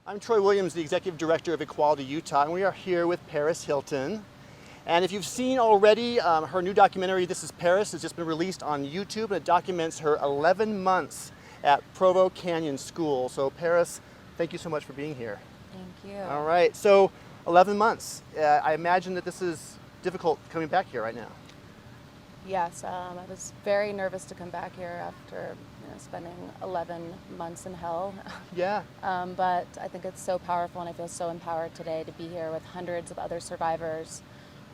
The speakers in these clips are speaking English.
I'm Troy Williams, the Executive Director of Equality Utah, and we are here with Paris Hilton. And if you've seen already, her new documentary, This is Paris, has just been released on YouTube, and it documents her 11 months at Provo Canyon School. So Paris, thank you so much for being here. Thank you. All right, so 11 months. I imagine that this is difficult coming back here right now. Yes, I was very nervous to come back here after spending 11 months in hell. Yeah. But I think it's so powerful, and I feel so empowered today to be here with hundreds of other survivors,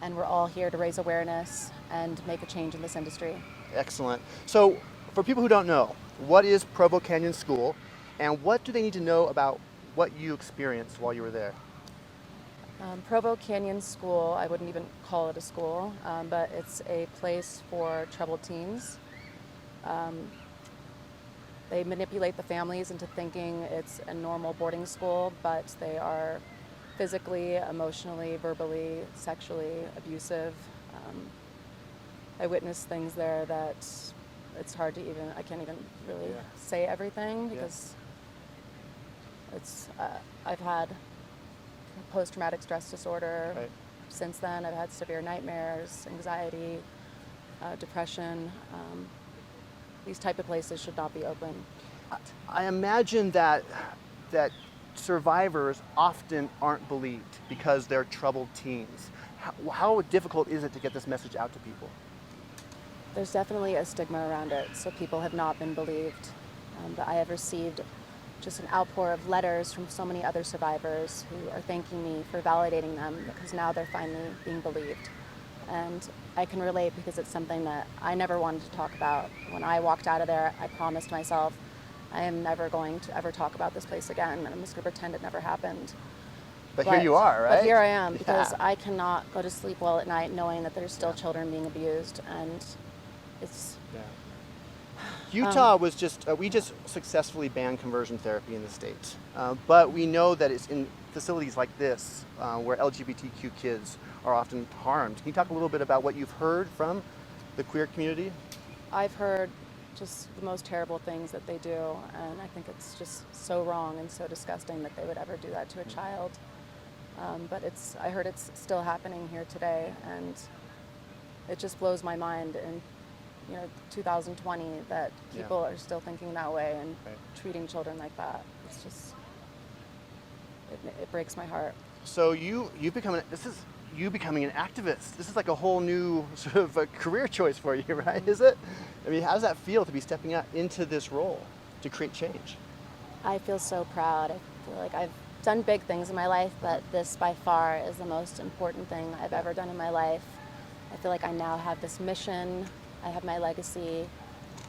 and we're all here to raise awareness and make a change in this industry. Excellent. So for people who don't know, what is Provo Canyon School, and what do they need to know about what you experienced while you were there? Provo Canyon School, I wouldn't even call it a school, but it's a place for troubled teens. They manipulate the families into thinking it's a normal boarding school, but they are physically, emotionally, verbally, sexually abusive. I witnessed things there that it's hard to even, I can't even really say everything because it's, I've had post-traumatic stress disorder. Right. Since then, I've had severe nightmares, anxiety, depression. These type of places should not be open. I imagine that survivors often aren't believed because they're troubled teens. How difficult is it to get this message out to people? There's definitely a stigma around it, so people have not been believed. But I have received just an outpour of letters from so many other survivors who are thanking me for validating them because now they're finally being believed. And I can relate because it's something that I never wanted to talk about. When I walked out of there, I promised myself I am never going to ever talk about this place again, and I'm just going to pretend it never happened. But here you are, right? But here I am because I cannot go to sleep well at night knowing that there's still children being abused, and it's... Utah was we just successfully banned conversion therapy in the state. But we know that it's in facilities like this where LGBTQ kids are often harmed. Can you talk a little bit about what you've heard from the queer community? I've heard just the most terrible things that they do, and I think it's just so wrong and so disgusting that they would ever do that to a child. But I heard it's still happening here today, and it just blows my mind in 2020 that people are still thinking that way and treating children like that. It's just, it breaks my heart. So you've become you becoming an activist. This is like a whole new sort of a career choice for you, right? Is it? I mean, how does that feel to be stepping out into this role to create change? I feel so proud. I feel like I've done big things in my life, but this by far is the most important thing I've ever done in my life. I feel like I now have this mission, I have my legacy,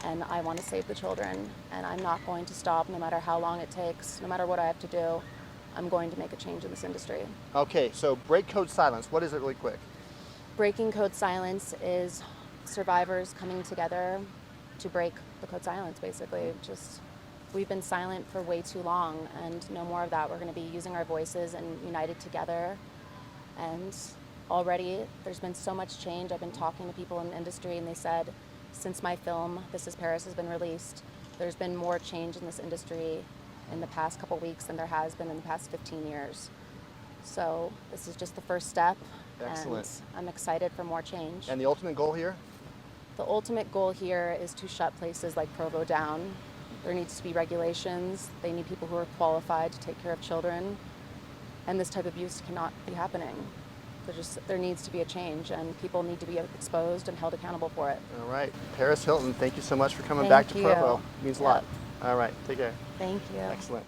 and I want to save the children, and I'm not going to stop no matter how long it takes, no matter what I have to do. I'm going to make a change in this industry. Okay, so break code silence. What is it really quick? Breaking code silence is survivors coming together to break the code silence, basically. Just, we've been silent for way too long, and no more of that. We're going to be using our voices and united together. And already there's been so much change. I've been talking to people in the industry, and they said since my film, This is Paris, has been released, there's been more change in this industry in the past couple weeks than there has been in the past 15 years. So this is just the first step. Excellent. And I'm excited for more change. And the ultimate goal here? The ultimate goal here is to shut places like Provo down. There needs to be regulations. They need people who are qualified to take care of children. And this type of abuse cannot be happening. There needs to be a change, and people need to be exposed and held accountable for it. All right. Paris Hilton, thank you so much for coming back to Provo. It means a lot. All right. Take care. Thank you. Excellent.